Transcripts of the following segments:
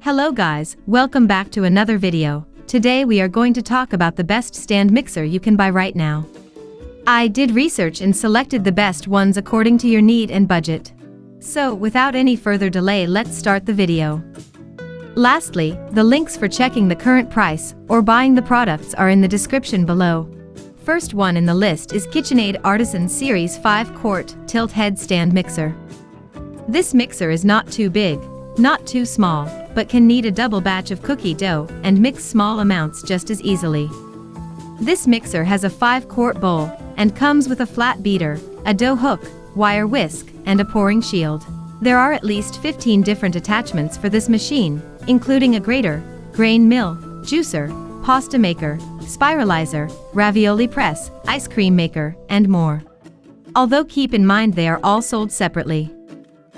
Hello guys, welcome back to another video. Today we are going to talk about the best stand mixer you can buy right now. I did research and selected the best ones according to your need and budget. So without any further delay, let's start the video. Lastly, the links for checking the current price or buying the products are in the description below. First one in the list is KitchenAid Artisan Series 5-quart tilt head stand mixer. This mixer is not too big, not too small, but can knead a double batch of cookie dough and mix small amounts just as easily. This mixer has a 5-quart bowl and comes with a flat beater, a dough hook, wire whisk, and a pouring shield. There are at least 15 different attachments for this machine, including a grater, grain mill, juicer, pasta maker, spiralizer, ravioli press, ice cream maker, and more. Although keep in mind they are all sold separately.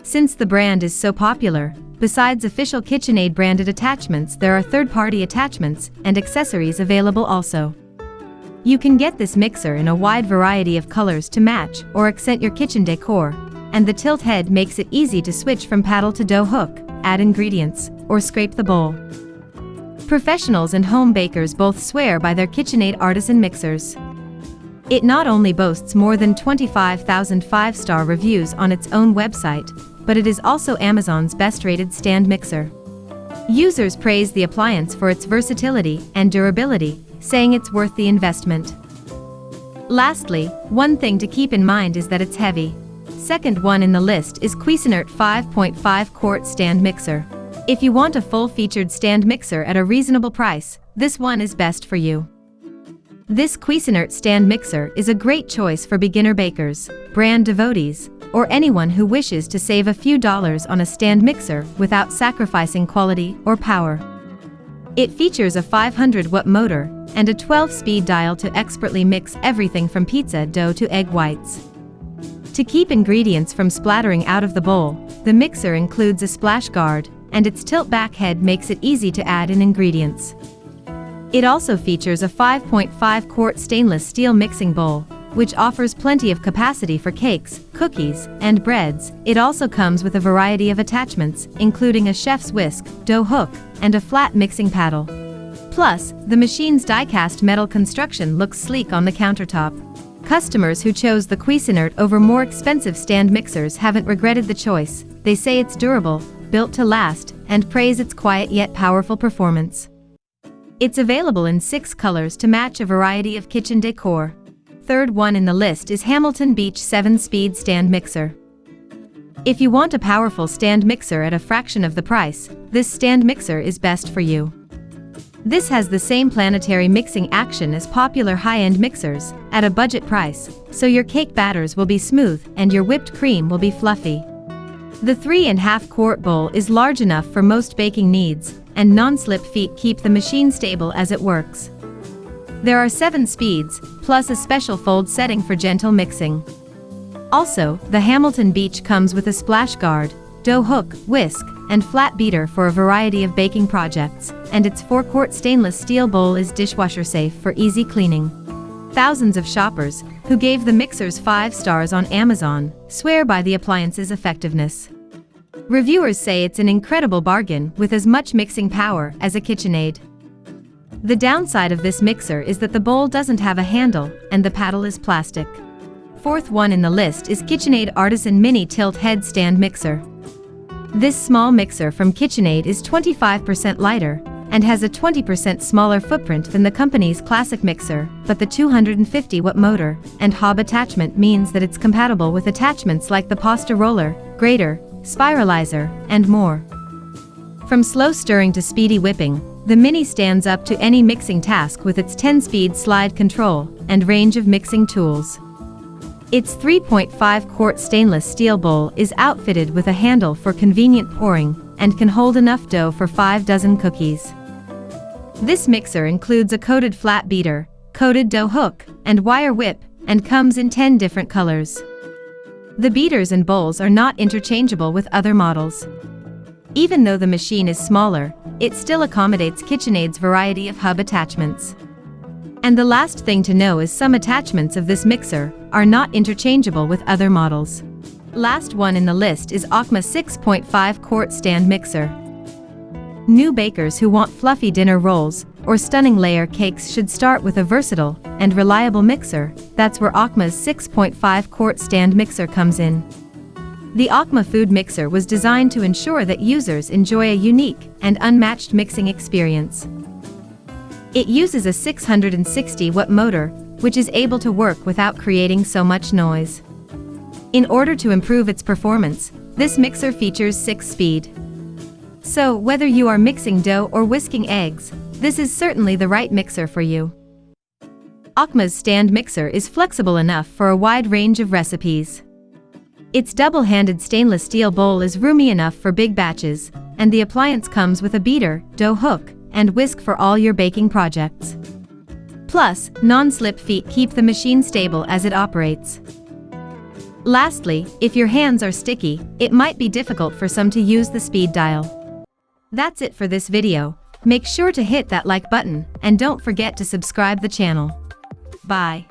Since the brand is so popular, besides official KitchenAid-branded attachments, there are third-party attachments and accessories available also. You can get this mixer in a wide variety of colors to match or accent your kitchen decor, and the tilt head makes it easy to switch from paddle to dough hook, add ingredients, or scrape the bowl. Professionals and home bakers both swear by their KitchenAid Artisan mixers. It not only boasts more than 25,000 5-star reviews on its own website, but it is also Amazon's best-rated stand mixer. Users praise the appliance for its versatility and durability, saying it's worth the investment. Lastly, one thing to keep in mind is that it's heavy. Second one in the list is Cuisinart 5.5-quart stand mixer. If you want a full-featured stand mixer at a reasonable price, this one is best for you. This Cuisinart stand mixer is a great choice for beginner bakers, brand devotees, or anyone who wishes to save a few dollars on a stand mixer without sacrificing quality or power. It features a 500-watt motor and a 12-speed dial to expertly mix everything from pizza dough to egg whites. To keep ingredients from splattering out of the bowl, the mixer includes a splash guard, and its tilt-back head makes it easy to add in ingredients. It also features a 5.5-quart stainless steel mixing bowl, which offers plenty of capacity for cakes, cookies, and breads. It also comes with a variety of attachments, including a chef's whisk, dough hook, and a flat mixing paddle. Plus, the machine's die-cast metal construction looks sleek on the countertop. Customers who chose the Cuisinart over more expensive stand mixers haven't regretted the choice. They say it's durable, built to last, and praise its quiet yet powerful performance. It's available in 6 colors to match a variety of kitchen decor. Third one in the list is Hamilton Beach 7-speed stand mixer. If you want a powerful stand mixer at a fraction of the price, this stand mixer is best for you. This has the same planetary mixing action as popular high-end mixers, at a budget price, so your cake batters will be smooth and your whipped cream will be fluffy. The 3.5-quart bowl is large enough for most baking needs, and non-slip feet keep the machine stable as it works. There are 7 speeds, plus a special fold setting for gentle mixing. Also, the Hamilton Beach comes with a splash guard, dough hook, whisk, and flat beater for a variety of baking projects, and its 4-quart stainless steel bowl is dishwasher safe for easy cleaning. Thousands of shoppers, who gave the mixers 5 stars on Amazon, swear by the appliance's effectiveness. Reviewers say it's an incredible bargain with as much mixing power as a KitchenAid. The downside of this mixer is that the bowl doesn't have a handle and the paddle is plastic. Fourth one in the list is KitchenAid Artisan Mini Tilt Head Stand Mixer. This small mixer from KitchenAid is 25% lighter and has a 20% smaller footprint than the company's classic mixer, but the 250-watt motor and hob attachment means that it's compatible with attachments like the pasta roller, grater, spiralizer, and more. From slow stirring to speedy whipping, the Mini stands up to any mixing task with its 10-speed slide control and range of mixing tools. Its 3.5-quart stainless steel bowl is outfitted with a handle for convenient pouring and can hold enough dough for 5 dozen cookies. This mixer includes a coated flat beater, coated dough hook, and wire whip, and comes in 10 different colors. The beaters and bowls are not interchangeable with other models. Even though the machine is smaller, it still accommodates KitchenAid's variety of hub attachments. And the last thing to know is some attachments of this mixer are not interchangeable with other models. Last one in the list is Aucma 6.5-quart stand mixer. New bakers who want fluffy dinner rolls or stunning layer cakes should start with a versatile and reliable mixer. That's where Aucma's 6.5-quart stand mixer comes in. The Aucma food mixer was designed to ensure that users enjoy a unique and unmatched mixing experience. It uses a 660-watt motor, which is able to work without creating so much noise. In order to improve its performance, this mixer features 6-speed. So, whether you are mixing dough or whisking eggs, this is certainly the right mixer for you. Aucma's stand mixer is flexible enough for a wide range of recipes. Its double-handed stainless steel bowl is roomy enough for big batches, and the appliance comes with a beater, dough hook, and whisk for all your baking projects. Plus, non-slip feet keep the machine stable as it operates. Lastly, if your hands are sticky, it might be difficult for some to use the speed dial. That's it for this video. Make sure to hit that like button, and don't forget to subscribe the channel. Bye.